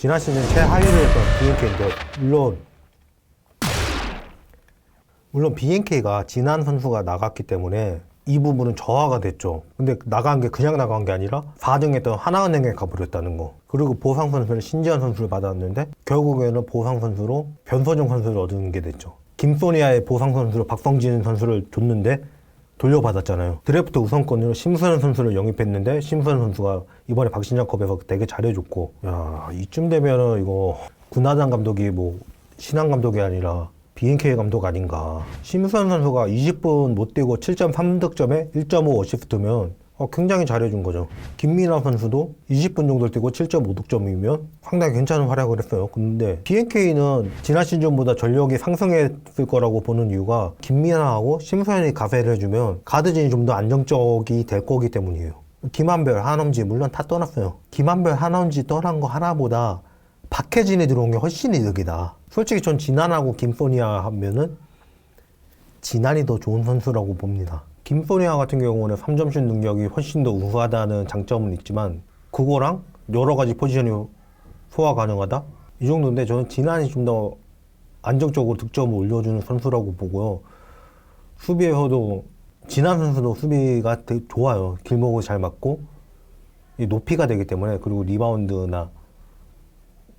지난 시즌 최하위를 했던 BNK인데 물론 BNK가 진한 선수가 나갔기 때문에 이 부분은 저하가 됐죠. 근데 나간 게 그냥 나간 게 아니라 4등 했던 하나은행에 가버렸다는 거. 그리고 보상 선수는 신지현 선수를 받았는데 결국에는 보상 선수로 변소정 선수를 얻는 게 됐죠. 김소니아의 보상 선수로 박성진 선수를 줬는데 돌려받았잖아요. 드래프트 우선권으로 심수현 선수를 영입했는데 심수현 선수가 이번에 박신장컵에서 되게 잘해줬고, 야, 이쯤 되면은 이거 군하장 감독이 뭐 신한 감독이 아니라 BNK 감독 아닌가. 심수현 선수가 20분 못 뛰고 7.3득점에 1.5 어시스트면 굉장히 잘해준 거죠. 김민아 선수도 20분 정도 뛰고 7.5득점이면 상당히 괜찮은 활약을 했어요. 근데 BNK는 지난 시즌보다 전력이 상승했을 거라고 보는 이유가 김민아하고 심수현이 가세를 해주면 가드진이 좀 더 안정적이 될 거기 때문이에요. 김한별, 한엄지 물론 다 떠났어요. 김한별, 한엄지 떠난 거 하나보다 박혜진이 들어온 게 훨씬 이득이다. 솔직히 전 진한하고 김소니아 하면은 진한이 더 좋은 선수라고 봅니다. 김소니아 같은 경우는 3점슛 능력이 훨씬 더 우수하다는 장점은 있지만 그거랑 여러 가지 포지션이 소화 가능하다? 이 정도인데 저는 진한이 좀 더 안정적으로 득점을 올려주는 선수라고 보고요. 수비에서도 진한 선수도 수비가 되게 좋아요. 길목을 잘 맞고 높이가 되기 때문에. 그리고 리바운드나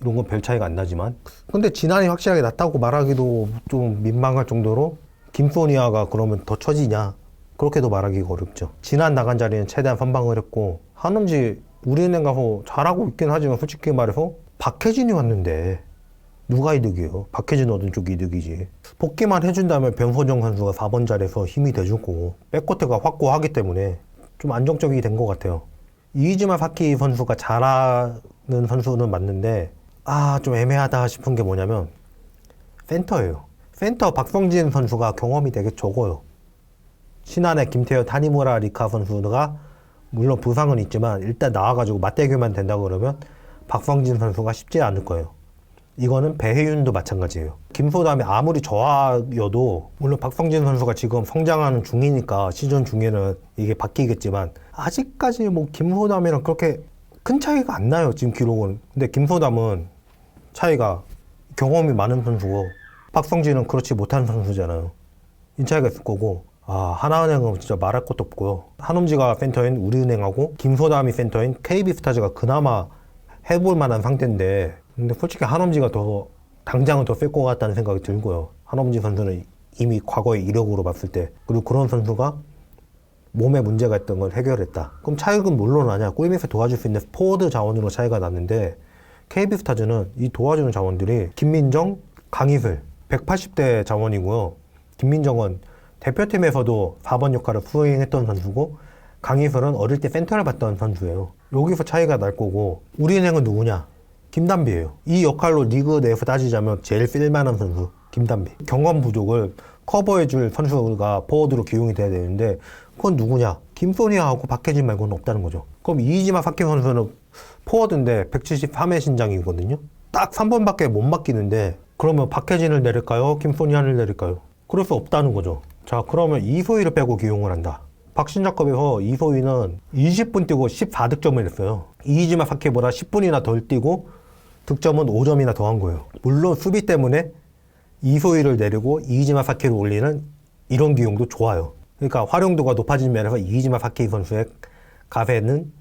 이런 건 별 차이가 안 나지만, 근데 진한이 확실하게 낫다고 말하기도 좀 민망할 정도로 김소니아가 그러면 더 처지냐, 그렇게도 말하기가 어렵죠. 진한 나간 자리는 최대한 선방을 했고, 한엄지 우리은행 가서 잘하고 있긴 하지만 솔직히 말해서 박혜진이 왔는데 누가 이득이에요? 박혜진 얻은 쪽이 이득이지. 복귀만 해준다면 변소정 선수가 4번 자리에서 힘이 돼주고 백코트가 확고하기 때문에 좀 안정적이 된 것 같아요. 이이지마 사키 선수가 잘하는 선수는 맞는데 좀 애매하다 싶은 게 뭐냐면 센터예요. 센터 박성진 선수가 경험이 되게 적어요. 신한의 김태현, 타니무라 리카 선수가 물론 부상은 있지만 일단 나와가지고 맞대결만 된다고 그러면 박성진 선수가 쉽지 않을 거예요. 이거는 배혜윤도 마찬가지예요. 김소담이 아무리 저하여도 물론 박성진 선수가 지금 성장하는 중이니까 시즌 중에는 이게 바뀌겠지만 아직까지 뭐 김소담이랑 그렇게 큰 차이가 안 나요, 지금 기록은. 근데 김소담은 차이가 경험이 많은 선수고 박성진은 그렇지 못한 선수잖아요. 이 차이가 있을 거고, 하나은행은 진짜 말할 것도 없고요. 한엄지가 센터인 우리은행하고 김소담이 센터인 KB스타즈가 그나마 해볼 만한 상태인데, 근데 솔직히 한엄지가 당장은 더 셀 것 같다는 생각이 들고요. 한엄지 선수는 이미 과거의 이력으로 봤을 때, 그리고 그런 선수가 몸에 문제가 있던 걸 해결했다. 그럼 차이는 물론 아니야. 골밑에 도와줄 수 있는 포워드 자원으로 차이가 났는데, KB스타즈는 이 도와주는 자원들이 김민정, 강희슬 180대 자원이고요. 김민정은 대표팀에서도 4번 역할을 수행했던 선수고, 강희슬은 어릴 때 센터를 봤던 선수예요. 여기서 차이가 날 거고, 우리은행은 누구냐? 김단비예요. 이 역할로 리그 내에서 따지자면 제일 쓸만한 선수 김단비. 경험 부족을 커버해줄 선수가 포워드로 기용이 돼야 되는데 그건 누구냐? 김소니아하고 박혜진 말고는 없다는 거죠. 그럼 이이지마 사키 선수는 포워드인데 173의 신장이거든요. 딱 3번밖에 못 맡기는데 그러면 박혜진을 내릴까요? 김소니아를 내릴까요? 그럴 수 없다는 거죠. 자, 그러면 이소희를 빼고 기용을 한다. 박신자컵에서 이소희는 20분 뛰고 14득점을 했어요. 이이지마 사키보다 10분이나 덜 뛰고 득점은 5점이나 더한 거예요. 물론 수비 때문에 이소희를 내리고 이이지마 사키를 올리는 이런 기용도 좋아요. 그러니까 활용도가 높아진 면에서 이이지마 사키 선수의 가세는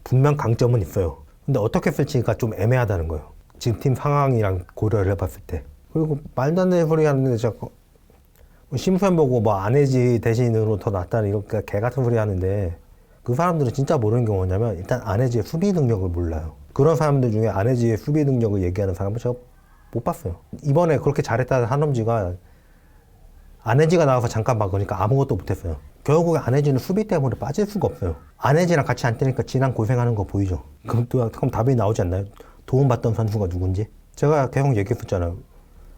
분명 강점은 있어요. 근데 어떻게 쓸지가 좀 애매하다는 거예요. 지금 팀 상황이랑 고려를 해봤을 때. 그리고 말도 안 되는 소리 하는데 자꾸 심수현 보고 뭐 안혜지 대신으로 더 낫다는 이렇게 개 같은 소리 하는데, 그 사람들은 진짜 모르는 게 뭐냐면 일단 안혜지의 수비 능력을 몰라요. 그런 사람들 중에 안혜지의 수비 능력을 얘기하는 사람은 제가 못 봤어요. 이번에 그렇게 잘했다는 한엄지가 안혜지가 나와서 잠깐 막으니까 아무것도 못했어요. 결국에 안혜지는 수비 때문에 빠질 수가 없어요. 안혜지랑 같이 안 뛰니까 진한 고생하는 거 보이죠? 그럼 답이 나오지 않나요? 도움받던 선수가 누군지? 제가 계속 얘기했었잖아요.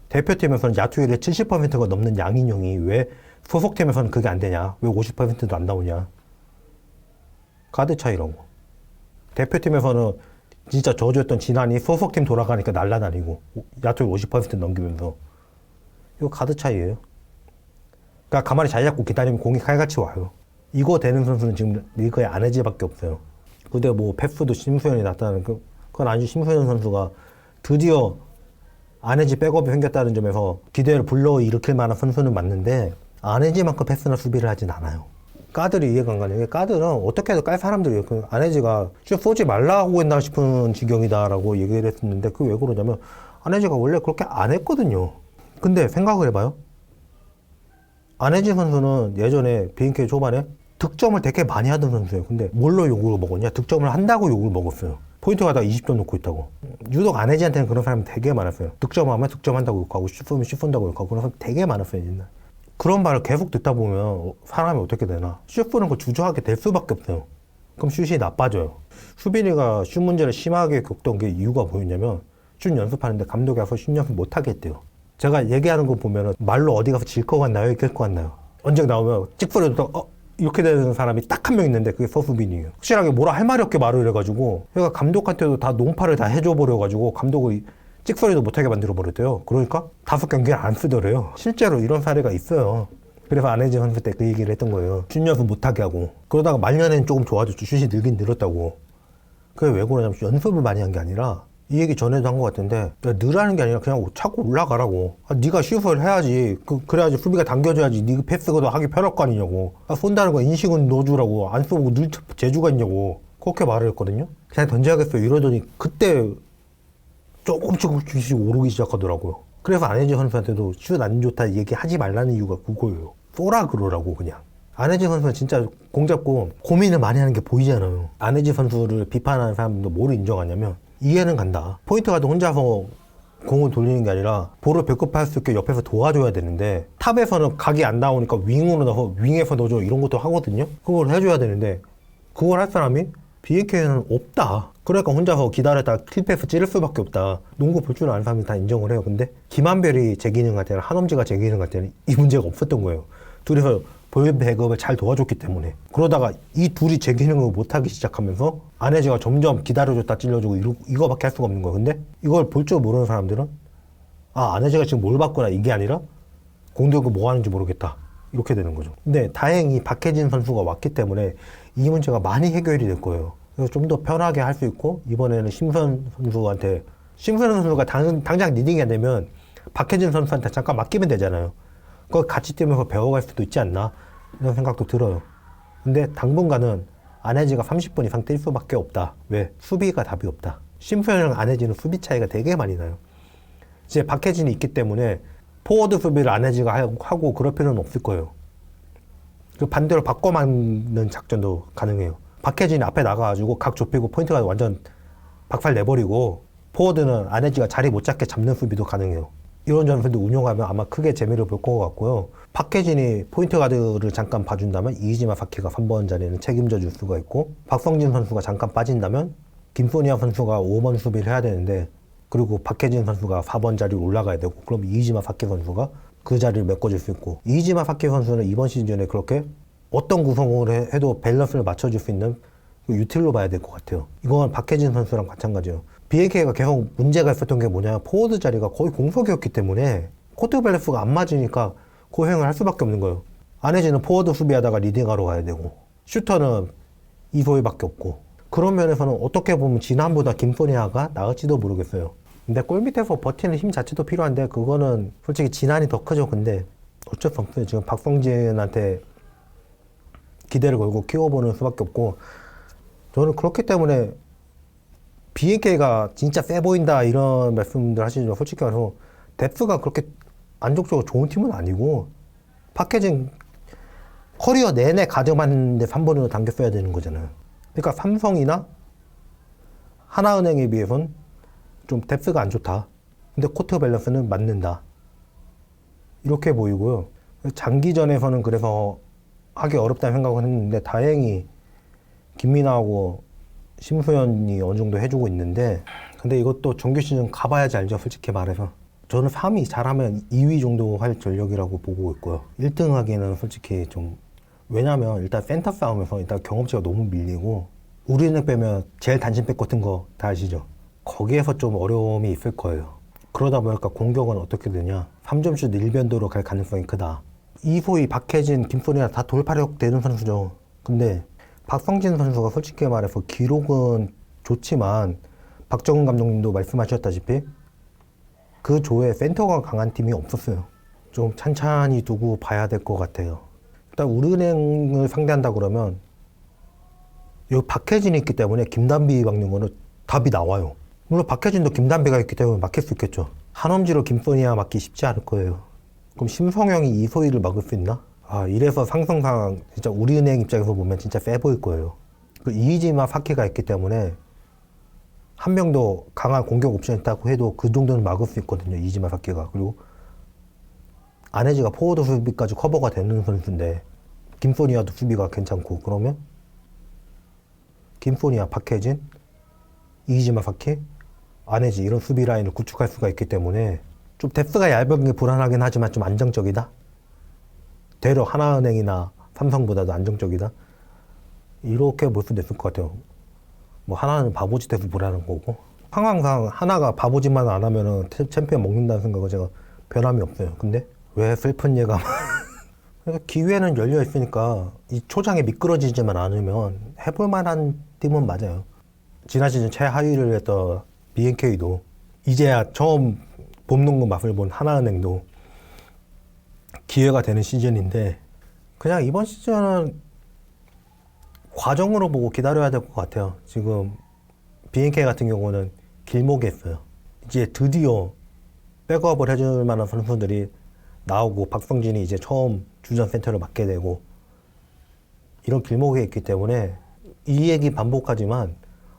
대표팀에서는 야투율이 70%가 넘는 양인용이 왜 소속팀에서는 그게 안 되냐? 왜 50%도 안 나오냐? 가드 차이라고. 대표팀에서는 진짜 저주였던 진한이 소속팀 돌아가니까 날라다니고 야투율 50% 넘기면서, 이거 가드 차이예요. 그러니까 가만히 자리 잡고 기다리면 공이 칼같이 와요. 이거 되는 선수는 지금 리그에 안혜지밖에 없어요. 근데 뭐 패스도 심수현이 나타나는 그건 아니죠. 심수현 선수가 드디어 안해지 백업이 생겼다는 점에서 기대를 불러일으킬 만한 선수는 맞는데 안해지만큼 패스나 수비를 하진 않아요. 가드를 이해가 안 가는 게 가드는 어떻게 해도 깔 사람들이 안해지가 슛 쏘지 말라고 했나 싶은 지경이다라고 얘기를 했었는데 그게 왜 그러냐면 안해지가 원래 그렇게 안 했거든요. 근데 생각을 해봐요. 안해지 선수는 예전에 BNK 초반에 득점을 되게 많이 하던 선수예요. 근데 뭘로 욕을 먹었냐? 득점을 한다고 욕을 먹었어요. 포인트 가다가 20점 놓고 있다고. 유독 안해지한테는 그런 사람이 되게 많았어요. 득점하면 득점한다고 욕하고 슛 쏘면 슛 쏜다고 욕하고 그런 사람 되게 많았어요. 옛날. 그런 말을 계속 듣다 보면 사람이 어떻게 되나? 슛 쏘는 거 주저하게 될 수밖에 없어요. 그럼 슛이 나빠져요. 수빈이가 슛 문제를 심하게 겪던 게 이유가 뭐였냐면 슛 연습하는데 감독이 와서 슛 연습 못하게 했대요. 제가 얘기하는 거 보면은 말로 어디 가서 질 것 같나요? 이길 것 같나요? 언제 나오면 찍소리도 이렇게 되는 사람이 딱 한 명 있는데 그게 서수빈이에요. 확실하게 뭐라 할 말이 없게 말을 해가지고 그러니까 감독한테도 다 농파를 다 해줘 버려가지고 감독이 찍소리도 못하게 만들어 버렸대요. 그러니까 5경기를 안 쓰더래요. 실제로 이런 사례가 있어요. 그래서 안해지 선수 때 그 얘기를 했던 거예요. 슛 연습 못하게 하고 그러다가 말년에는 조금 좋아졌죠. 슛이 늘긴 늘었다고. 그게 왜 그러냐면 연습을 많이 한 게 아니라 이 얘기 전에도 한 것 같은데 늘하는 게 아니라 그냥 차고 올라가라고. 네가 슛을 해야지. 그래야지 수비가 당겨줘야지. 네가 패스가 하기 편할 거 아니냐고. 쏜다는 거 인식은 넣어주라고. 안 쏘고 늘 재주가 있냐고. 그렇게 말을 했거든요. 그냥 던져야겠어요. 이러더니 그때 조금씩 오르기 시작하더라고요. 그래서 안해지 선수한테도 슛 안 좋다 얘기하지 말라는 이유가 그거예요. 쏘라 그러라고 그냥. 안해지 선수는 진짜 공 잡고 고민을 많이 하는 게 보이잖아요. 안해지 선수를 비판하는 사람도 뭘 인정하냐면 이해는 간다. 포인트 가드 혼자서 공을 돌리는 게 아니라 볼을 배급할 수 있게 옆에서 도와줘야 되는데 탑에서는 각이 안 나오니까 윙으로 넣어서 윙에서 넣어줘 이런 것도 하거든요. 그걸 해줘야 되는데 그걸 할 사람이 BNK에는 없다. 그러니까 혼자서 기다렸다가 킬패스 찌를 수밖에 없다. 농구 볼 줄 아는 사람이 다 인정을 해요. 근데 김한별이 제 기능 할 때는 한엄지가 제 기능 할 때는 이 문제가 없었던 거예요. 둘이서 볼 배급을 잘 도와줬기 때문에. 그러다가 이 둘이 제 기능을 못하기 시작하면서 안해지가 점점 기다려줬다 찔러주고 이거밖에 할 수가 없는 거예요. 근데 이걸 볼 줄 모르는 사람들은 안해지가 지금 뭘 봤구나 이게 아니라 공격을 뭐 하는지 모르겠다. 이렇게 되는 거죠. 근데 다행히 박해진 선수가 왔기 때문에 이 문제가 많이 해결이 될 거예요. 그래서 좀 더 편하게 할 수 있고 이번에는 심선 선수가 당장 리딩이 안 되면 박해진 선수한테 잠깐 맡기면 되잖아요. 그걸 같이 뛰면서 배워갈 수도 있지 않나 이런 생각도 들어요. 근데 당분간은 안해지가 30분 이상 뛸 수밖에 없다. 왜? 수비가 답이 없다. 심수현이랑 안해지는 수비 차이가 되게 많이 나요. 이제 박해진이 있기 때문에 포워드 수비를 안해지가 하고 그럴 필요는 없을 거예요. 그 반대로 바꿔 맞는 작전도 가능해요. 박해진이 앞에 나가가지고 각 좁히고 포인트가 완전 박살 내버리고 포워드는 안해지가 자리 못 잡게 잡는 수비도 가능해요. 이런 전술도 운용하면 아마 크게 재미를 볼 것 같고요. 박해진이 포인트 가드를 잠깐 봐준다면 이이지마 사키가 3번 자리는 책임져 줄 수가 있고 박성진 선수가 잠깐 빠진다면 김소니아 선수가 5번 수비를 해야 되는데 그리고 박해진 선수가 4번 자리로 올라가야 되고 그럼 이이지마 사키 선수가 그 자리를 메꿔줄 수 있고 이이지마 사키 선수는 이번 시즌에 그렇게 어떤 구성을 해도 밸런스를 맞춰줄 수 있는 유틸로 봐야 될 것 같아요. 이건 박해진 선수랑 마찬가지예요. BNK가 계속 문제가 있었던 게 뭐냐 포워드 자리가 거의 공석이었기 때문에 코트 밸런스가 안 맞으니까 고행을 할 수밖에 없는 거예요. 안해지는 포워드 수비하다가 리딩하러 가야 되고 슈터는 이소희밖에 없고 그런 면에서는 어떻게 보면 지난보다 김소니아가 나을지도 모르겠어요. 근데 골 밑에서 버티는 힘 자체도 필요한데 그거는 솔직히 진한이 더 크죠. 근데 어쩔 수 없어요. 지금 박성진한테 기대를 걸고 키워보는 수밖에 없고 저는 그렇기 때문에 BNK가 진짜 세 보인다 이런 말씀들 하시죠. 솔직히 말해서 뎁스가 그렇게 안정적으로 좋은 팀은 아니고 박해진 커리어 내내 가져갔는데 3번으로 당겼어야 되는 거잖아요. 그러니까 삼성이나 하나은행에 비해선 좀 뎁스가 안 좋다. 근데 코트 밸런스는 맞는다. 이렇게 보이고요. 장기전에서는 그래서 하기 어렵다는 생각을 했는데 다행히 김민아하고 심수현이 어느 정도 해주고 있는데 근데 이것도 정규 시즌 가봐야지 알죠. 솔직히 말해서 저는 3위 잘하면 2위 정도 할 전력이라고 보고 있고요. 1등 하기에는 솔직히 좀 왜냐면 일단 센터 싸움에서 일단 경험치가 너무 밀리고 우리은행 빼면 제일 단신백 같은 거 다 아시죠? 거기에서 좀 어려움이 있을 거예요. 그러다 보니까 공격은 어떻게 되냐 3점슛 일변도로 갈 가능성이 크다. 이소희, 박해진, 김소니아 다 돌파력 되는 선수죠. 근데 박성진 선수가 솔직히 말해서 기록은 좋지만 박정훈 감독님도 말씀하셨다시피 그 조에 센터가 강한 팀이 없었어요. 좀 찬찬히 두고 봐야 될 것 같아요. 일단 우리은행을 상대한다 그러면 여기 박혜진이 있기 때문에 김단비 막는 거는 답이 나와요. 물론 박혜진도 김단비가 있기 때문에 막힐 수 있겠죠. 한엄지로 김소니아 막기 쉽지 않을 거예요. 그럼 심성영이 이소희를 막을 수 있나? 아, 이래서 상승상 진짜 우리은행 입장에서 보면 진짜 세 보일 거예요. 그 이이지마 사키가 있기 때문에 한 명도 강한 공격 옵션이 있다고 해도 그 정도는 막을 수 있거든요. 이이지마 사키가. 그리고 안혜지가 포워드 수비까지 커버가 되는 선수인데 김소니아도 수비가 괜찮고 그러면 김소니아, 박혜진, 이이지마 사키, 안혜지 이런 수비 라인을 구축할 수가 있기 때문에 좀 뎁스가 얇은 게 불안하긴 하지만 좀 안정적이다. 되려 하나은행이나 삼성보다도 안정적이다. 이렇게 볼 수도 있을 것 같아요. 뭐 하나는 바보짓 해서 뭐라는 거고 상황상 하나가 바보짓만 안 하면은 챔피언 먹는다는 생각은 제가 변함이 없어요. 근데 왜 슬픈 예감? 그러니까 기회는 열려 있으니까 이 초장에 미끄러지지만 않으면 해볼 만한 팀은 맞아요. 지난 시즌 최하위를 했던 BNK도 이제야 처음 봄농구 맛을 본 하나은행도 기회가 되는 시즌인데 그냥 이번 시즌은 과정으로 보고 기다려야 될 것 같아요. 지금 BNK 같은 경우는 길목에 있어요. 이제 드디어 백업을 해줄 만한 선수들이 나오고 박성진이 이제 처음 주전 센터를 맡게 되고 이런 길목에 있기 때문에 이 얘기 반복하지만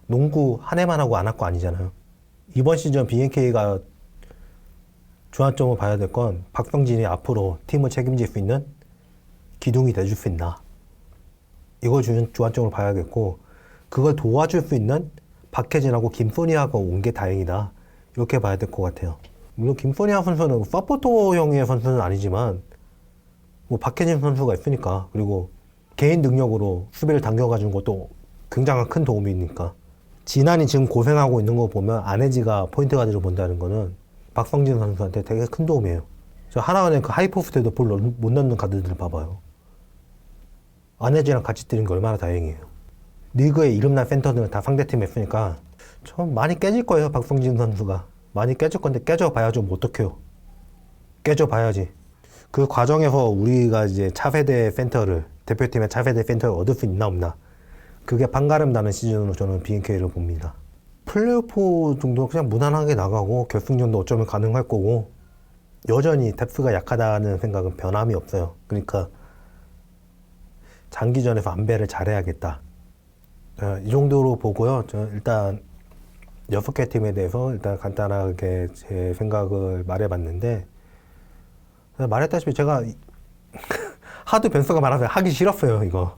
농구 한 해만 하고 안 할 거 아니잖아요. 이번 시즌 BNK가 주안점을 봐야 될 건 박성진이 앞으로 팀을 책임질 수 있는 기둥이 돼줄 수 있나. 이걸 주안점으로 봐야겠고 그걸 도와줄 수 있는 박혜진하고 김소니아가 온 게 다행이다. 이렇게 봐야 될 것 같아요. 물론 김소니아 선수는 서포터형의 선수는 아니지만 뭐 박혜진 선수가 있으니까 그리고 개인 능력으로 수비를 당겨가준 것도 굉장한 큰 도움이니까 진한이 지금 고생하고 있는 거 보면 안혜지가 포인트 가드를 본다는 거는 박성진 선수한테 되게 큰 도움이에요. 저 하나은행 그 하이포스 때도 볼 못 넣는 가드들 봐봐요. 안혜지랑 같이 뛰는 게 얼마나 다행이에요. 리그에 이름난 센터들은 다 상대팀에 있으니까 좀 많이 깨질 거예요. 박성진 선수가 많이 깨질 건데 깨져봐야죠. 뭐 어떡해요. 깨져봐야지. 그 과정에서 우리가 이제 차세대 센터를 대표팀의 차세대 센터를 얻을 수 있나 없나 그게 판가름 나는 시즌으로 저는 BNK를 봅니다. 플레이오프 정도 그냥 무난하게 나가고 결승전도 어쩌면 가능할 거고 여전히 뎁스가 약하다는 생각은 변함이 없어요. 그러니까 장기전에서 안배를 잘해야겠다. 이 정도로 보고요. 저 일단 6개 팀에 대해서 일단 간단하게 제 생각을 말해봤는데 말했다시피 제가 하도 변수가 많아서 하기 싫었어요. 이거